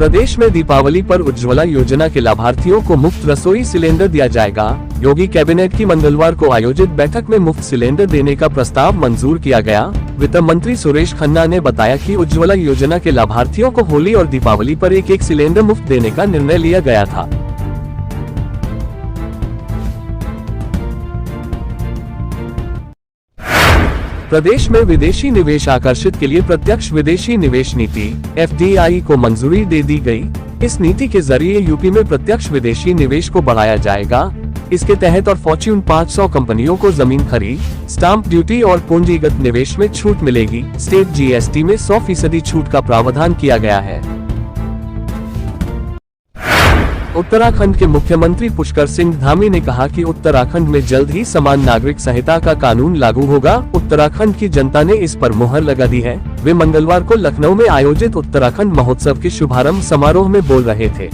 प्रदेश में दीपावली पर उज्ज्वला योजना के लाभार्थियों को मुफ्त रसोई सिलेंडर दिया जाएगा। योगी कैबिनेट की मंगलवार को आयोजित बैठक में मुफ्त सिलेंडर देने का प्रस्ताव मंजूर किया गया। वित्त मंत्री सुरेश खन्ना ने बताया कि उज्ज्वला योजना के लाभार्थियों को होली और दीपावली पर एक सिलेंडर मुफ्त देने का निर्णय लिया गया था। प्रदेश में विदेशी निवेश आकर्षित के लिए प्रत्यक्ष विदेशी निवेश नीति (FDI) को मंजूरी दे दी गई। इस नीति के जरिए यूपी में प्रत्यक्ष विदेशी निवेश को बढ़ाया जाएगा। इसके तहत और फॉर्च्यून 500 कंपनियों को जमीन खरीद, स्टाम्प ड्यूटी और पूंजीगत निवेश में छूट मिलेगी। स्टेट GST में 100% छूट का प्रावधान किया गया है। उत्तराखंड के मुख्यमंत्री पुष्कर सिंह धामी ने कहा कि उत्तराखंड में जल्द ही समान नागरिक संहिता का कानून लागू होगा। उत्तराखंड की जनता ने इस पर मुहर लगा दी है। वे मंगलवार को लखनऊ में आयोजित उत्तराखंड महोत्सव के शुभारंभ समारोह में बोल रहे थे।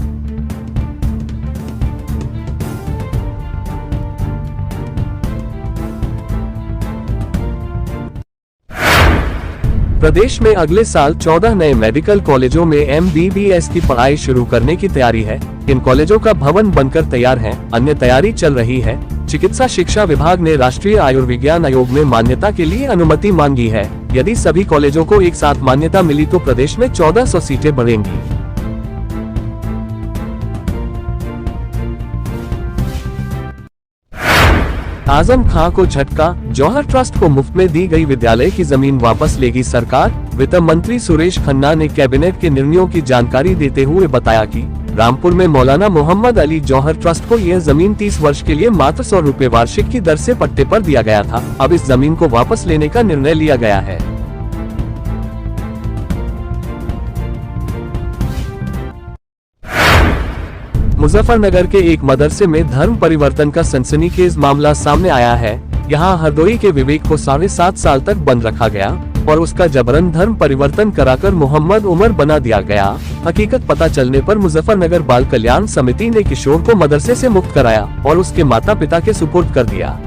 प्रदेश में अगले साल 14 नए मेडिकल कॉलेजों में MBBS की पढ़ाई शुरू करने की तैयारी है। इन कॉलेजों का भवन बनकर तैयार है, अन्य तैयारी चल रही है। चिकित्सा शिक्षा विभाग ने राष्ट्रीय आयुर्विज्ञान आयोग में मान्यता के लिए अनुमति मांगी है। यदि सभी कॉलेजों को एक साथ मान्यता मिली तो प्रदेश में 1400 सीटें बढ़ेंगी। आजम खां को झटका, जौहर ट्रस्ट को मुफ्त में दी गई विद्यालय की जमीन वापस लेगी सरकार। वित्त मंत्री सुरेश खन्ना ने कैबिनेट के निर्णयों की जानकारी देते हुए बताया कि रामपुर में मौलाना मोहम्मद अली जौहर ट्रस्ट को यह जमीन 30 वर्ष के लिए मात्र 100 रुपए वार्षिक की दर से पट्टे पर दिया गया था। अब इस जमीन को वापस लेने का निर्णय लिया गया है। मुजफ्फरनगर के एक मदरसे में धर्म परिवर्तन का सनसनीखेज मामला सामने आया है। यहां हरदोई के विवेक को 7.5 साल तक बंद रखा गया और उसका जबरन धर्म परिवर्तन कराकर मोहम्मद उमर बना दिया गया। हकीकत पता चलने पर मुजफ्फरनगर बाल कल्याण समिति ने किशोर को मदरसे से मुक्त कराया और उसके माता पिता के सुपुर्द कर दिया।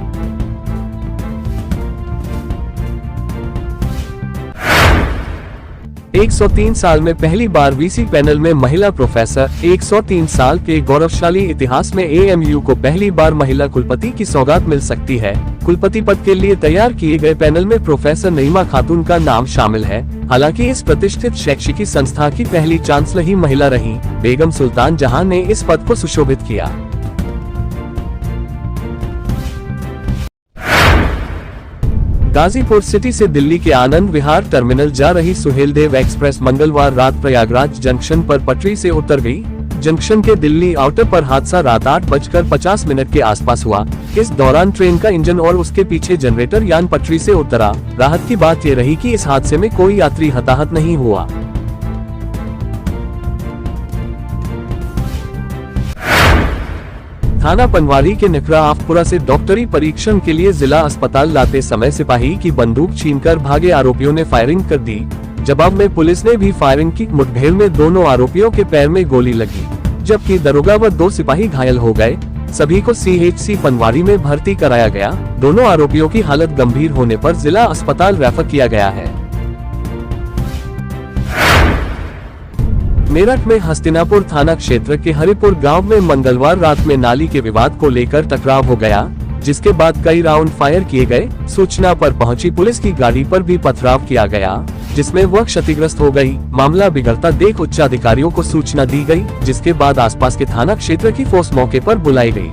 एक 103 साल में पहली बार VC पैनल में महिला प्रोफेसर। 103 साल के गौरवशाली इतिहास में AMU को पहली बार महिला कुलपति की सौगात मिल सकती है। कुलपति पद के लिए तैयार किए गए पैनल में प्रोफेसर नईमा खातून का नाम शामिल है। हालांकि इस प्रतिष्ठित शैक्षिकी संस्था की पहली चांसलर ही महिला रही। बेगम सुल्तान जहां ने इस पद को सुशोभित किया। गाजीपुर सिटी से दिल्ली के आनंद विहार टर्मिनल जा रही सुहेलदेव एक्सप्रेस मंगलवार रात प्रयागराज जंक्शन पर पटरी से उतर गई। जंक्शन के दिल्ली आउटर पर हादसा रात 8:50 के आसपास हुआ। इस दौरान ट्रेन का इंजन और उसके पीछे जनरेटर यान पटरी से उतरा। राहत की बात ये रही कि इस हादसे में कोई यात्री हताहत नहीं हुआ। थाना पनवारी के नखराआफपुरा से डॉक्टरी परीक्षण के लिए जिला अस्पताल लाते समय सिपाही की बंदूक छीनकर भागे आरोपियों ने फायरिंग कर दी। जवाब में पुलिस ने भी फायरिंग की। मुठभेड़ में दोनों आरोपियों के पैर में गोली लगी, जबकि दरोगा व 2 सिपाही घायल हो गए। सभी को CHC पनवारी में भर्ती कराया गया। दोनों आरोपियों की हालत गंभीर होने पर जिला अस्पताल रेफर किया गया है। मेरठ में हस्तिनापुर थाना क्षेत्र के हरिपुर गांव में मंगलवार रात में नाली के विवाद को लेकर टकराव हो गया, जिसके बाद कई राउंड फायर किए गए। सूचना पर पहुंची पुलिस की गाड़ी पर भी पथराव किया गया, जिसमें वह क्षतिग्रस्त हो गई। मामला बिगड़ता देख उच्च अधिकारियों को सूचना दी गई, जिसके बाद आसपास के थाना क्षेत्र की फोर्स मौके पर बुलाई गई।